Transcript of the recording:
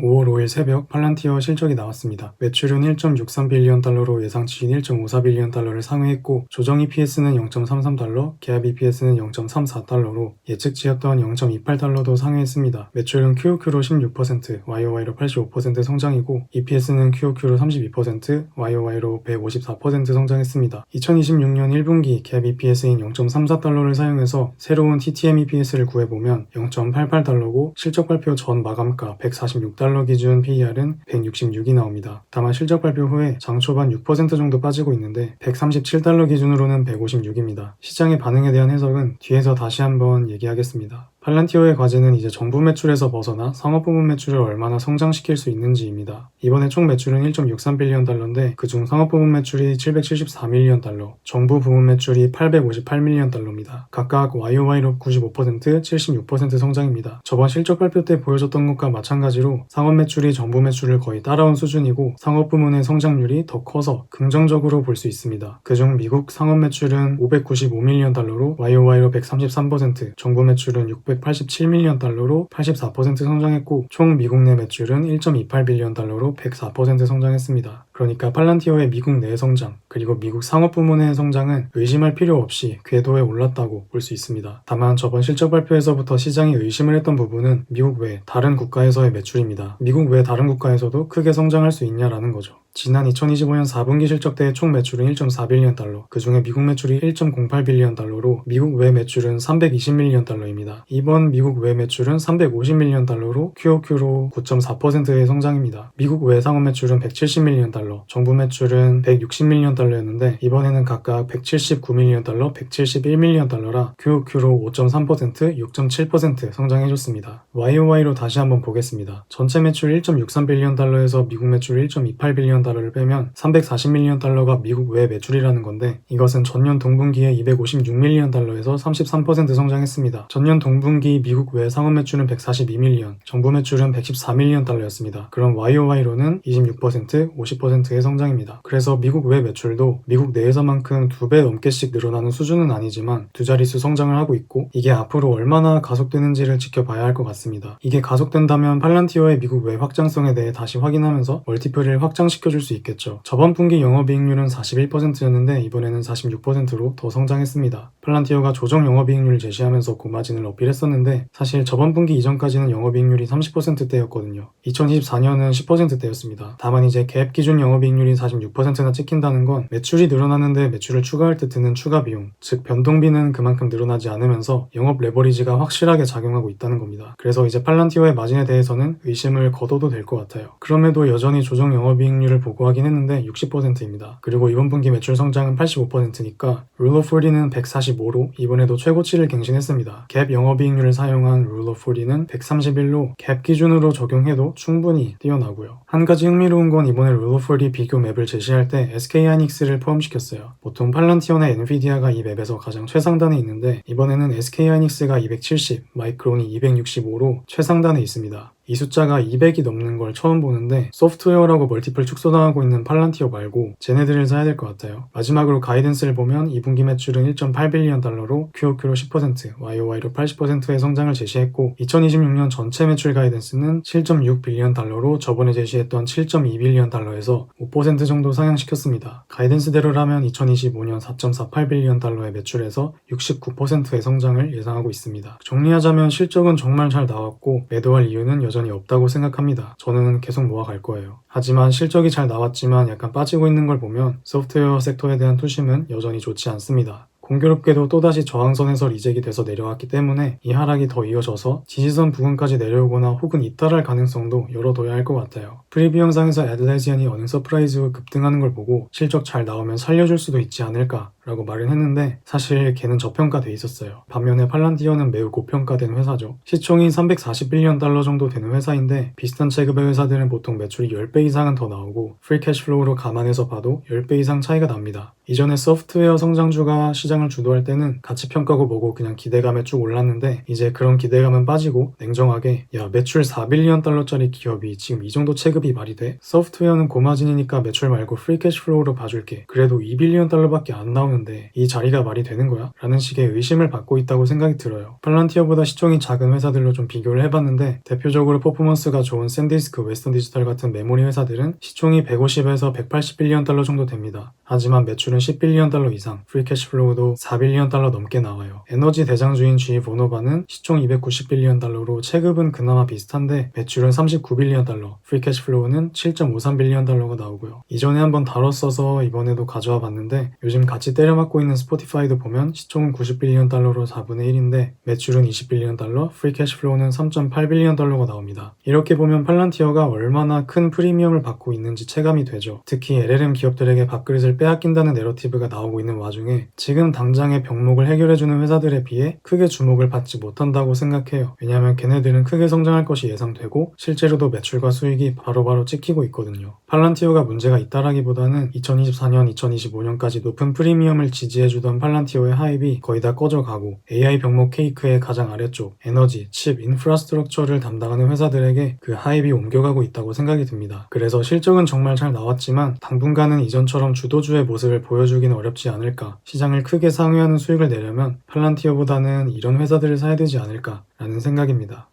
5월 5일 새벽 팔란티어 실적이 나왔습니다. 매출은 1.63빌리언 달러로 예상치인 1.54빌리언 달러를 상회했고 조정 EPS는 0.33달러, 계약 EPS는 0.34달러로 예측치였던 0.28달러도 상회했습니다. 매출은 QOQ로 16%, YOY로 85% 성장이고 EPS는 QOQ로 32%, YOY로 154% 성장했습니다. 2026년 1분기 계약 EPS인 0.34달러를 사용해서 새로운 TTM EPS를 구해보면 0.88달러고 실적 발표 전 마감가 146달러 기준 PER은 166이 나옵니다. 다만 실적 발표 후에 장 초반 6% 정도 빠지고 있는데 137달러 기준으로는 156입니다. 시장의 반응에 대한 해석은 뒤에서 다시 한번 얘기하겠습니다. 팔란티어의 과제는 이제 정부 매출에서 벗어나 상업 부문 매출을 얼마나 성장시킬 수 있는지입니다. 이번에 총 매출은 1.63빌리언 달러인데 그중 상업 부문 매출이 774밀리언 달러, 정부 부문 매출이 858밀리언 달러입니다. 각각 YOY로 95%, 76% 성장입니다. 저번 실적 발표 때 보여줬던 것과 마찬가지로 상업 매출이 정부 매출을 거의 따라온 수준이고 상업 부문의 성장률이 더 커서 긍정적으로 볼 수 있습니다. 그중 미국 상업 매출은 595밀리언 달러로 YOY로 133%, 정부 매출은 687밀리언 달러로 84% 성장했고 총 미국 내 매출은 1.28빌리언 달러로 104% 성장했습니다. 그러니까 팔란티어의 미국 내 성장 그리고 미국 상업 부문의 성장은 의심할 필요 없이 궤도에 올랐다고 볼 수 있습니다. 다만 저번 실적 발표에서부터 시장이 의심을 했던 부분은 미국 외 다른 국가에서의 매출입니다. 미국 외 다른 국가에서도 크게 성장할 수 있냐라는 거죠. 지난 2025년 4분기 실적 때 총 매출은 1.4빌리언 달러, 그 중에 미국 매출이 1.08빌리언 달러로 미국 외 매출은 320밀리언 달러입니다. 이번 미국 외 매출은 350밀리언 달러로 QOQ로 9.4%의 성장입니다. 미국 외 상업 매출은 170밀리언 달러, 정부 매출은 160밀리언 달러였는데 이번에는 각각 179밀리언 달러, 171밀리언 달러라 QOQ로 5.3%, 6.7% 성장해줬습니다. YOY로 다시 한번 보겠습니다. 전체 매출 1.63빌리언 달러에서 미국 매출 1.28빌리언 달러를 빼면 340밀리언 달러가 미국 외 매출이라는 건데 이것은 전년 동분기에 256밀리언 달러에서 33% 성장했습니다. 전년 동분기 미국 외 상업 매출은 142밀리언, 정부 매출은 114밀리언 달러였습니다. 그럼 YOY로는 26%, 50%의 성장입니다. 그래서 미국 외 매출도 미국 내에서만큼 2배 넘게씩 늘어나는 수준은 아니지만 두 자릿수 성장을 하고 있고 이게 앞으로 얼마나 가속되는지를 지켜봐야 할 것 같습니다. 이게 가속된다면 팔란티어의 미국 외 확장성에 대해 다시 확인하면서 멀티플을 확장시켜줄 수 있겠죠. 저번 분기 영업이익률은 41%였는데 이번에는 46%로 더 성장했습니다. 팔란티어가 조정 영업이익률을 제시하면서 고마진을 어필했었는데 사실 저번 분기 이전까지는 영업이익률이 30%대였거든요. 2024년은 10%대였습니다. 다만 이제 갭 기준 영업이익률이 46%나 찍힌다는 건 매출이 늘어나는데 매출을 추가할 때 드는 추가 비용, 즉 변동비는 그만큼 늘어나지 않으면서 영업 레버리지가 확실하게 작용하고 있다는 겁니다. 그래서 이제 팔란티어의 마진에 대해서는 의심을 거둬도 될 것 같아요. 그럼에도 여전히 조정 영업이익률을 보고하긴 했는데 60%입니다. 그리고 이번 분기 매출 성장은 85%니까 룰 오브 40는 145로 이번에도 최고치를 갱신했습니다. 갭 영업이익률을 사용한 룰 오브 40는 131로 갭 기준으로 적용해도 충분히 뛰어나고요. 한 가지 흥미로운 건 이번에 룰 오브 40 비교 맵을 제시할 때 SK하이닉스를 포함시켰어요. 보통 팔란티어나 엔비디아가 이 맵에서 가장 최상단에 있는데 이번에는 SK하이닉스가 270, 마이크론이 265로 최상단에 있습니다. 이 숫자가 200이 넘는 걸 처음 보는데 소프트웨어라고 멀티플 축소당하고 있는 팔란티어 말고 쟤네들을 사야 될 것 같아요. 마지막으로 가이던스를 보면 2분기 매출은 1.8빌리언 달러로 QOQ로 10%, YOY로 80%의 성장을 제시했고 2026년 전체 매출 가이던스는 7.6빌리언 달러로 저번에 제시했던 7.2빌리언 달러에서 5% 정도 상향시켰습니다. 가이던스대로라면 2025년 4.48빌리언 달러의 매출에서 69%의 성장을 예상하고 있습니다. 정리하자면 실적은 정말 잘 나왔고 매도할 이유는 여전히 없다고 생각합니다. 저는 계속 모아갈 거예요. 하지만 실적이 잘 나왔지만 약간 빠지고 있는 걸 보면 소프트웨어 섹터에 대한 투심은 여전히 좋지 않습니다. 공교롭게도 또다시 저항선에서 리젝이 돼서 내려왔기 때문에 이 하락이 더 이어져서 지지선 부근까지 내려오거나 혹은 이탈할 가능성도 열어둬야 할 것 같아요. 프리뷰 영상에서 애들레지안이 어닝 서프라이즈 후 급등하는 걸 보고 실적 잘 나오면 살려줄 수도 있지 않을까 라고 말은 했는데 사실 걔는 저평가돼 있었어요. 반면에 팔란티어는 매우 고평가된 회사죠. 시총이 340빌리언 달러 정도 되는 회사인데 비슷한 체급의 회사들은 보통 매출이 10배 이상은 더 나오고 프리 캐시플로우로 감안해서 봐도 10배 이상 차이가 납니다. 이전에 소프트웨어 성장주가 시장을 주도할 때는 가치평가고 뭐고 그냥 기대감에 쭉 올랐는데 이제 그런 기대감은 빠지고 냉정하게 야 매출 4빌리언 달러짜리 기업이 지금 이 정도 체급이 말이 돼? 소프트웨어는 고마진이니까 매출 말고 프리 캐시플로우로 봐줄게. 그래도 2빌리언 달러밖에 안 나오는데 하는데 이 자리가 말이 되는 거야? 라는 식의 의심을 받고 있다고 생각이 들어요. 팔란티어보다 시총이 작은 회사들로 좀 비교를 해봤는데 대표적으로 퍼포먼스가 좋은 샌디스크, 웨스턴 디지털 같은 메모리 회사들은 시총이 150에서 180빌리언 달러 정도 됩니다. 하지만 매출은 10빌리언 달러 이상, 프리 캐시플로우도 4빌리언 달러 넘게 나와요. 에너지 대장주인 GE 보노바는 시총 290빌리언 달러로 체급은 그나마 비슷한데 매출은 39빌리언 달러, 프리 캐시플로우는 7.53빌리언 달러가 나오고요. 이전에 한번 다뤘어서 이번에도 가져와 봤는데 요즘 같이 때려맞고 있는 스포티파이도 보면 시총은 90빌리언 달러로 4분의 1인데 매출은 20빌리언 달러, 프리 캐시플로우는 3.8빌리언 달러가 나옵니다. 이렇게 보면 팔란티어가 얼마나 큰 프리미엄을 받고 있는지 체감이 되죠. 특히 LLM 기업들에게 밥그릇을 빼앗긴다는 내러티브가 나오고 있는 와중에 지금 당장의 병목을 해결해주는 회사들에 비해 크게 주목을 받지 못한다고 생각해요. 왜냐하면 걔네들은 크게 성장할 것이 예상되고 실제로도 매출과 수익이 바로바로 찍히고 있거든요. 팔란티어가 문제가 있다라기보다는 2024년, 2025년까지 높은 프리미엄을 지지해주던 팔란티어의 하입이 거의 다 꺼져가고 AI 병목 케이크의 가장 아래쪽 에너지, 칩, 인프라스트럭처를 담당하는 회사들에게 그 하입이 옮겨가고 있다고 생각이 듭니다. 그래서 실적은 정말 잘 나왔지만 당분간은 이전처럼 주도주의 모습을 보여주기는 어렵지 않을까. 시장을 크게 상회하는 수익을 내려면 팔란티어보다는 이런 회사들을 사야 되지 않을까 라는 생각입니다.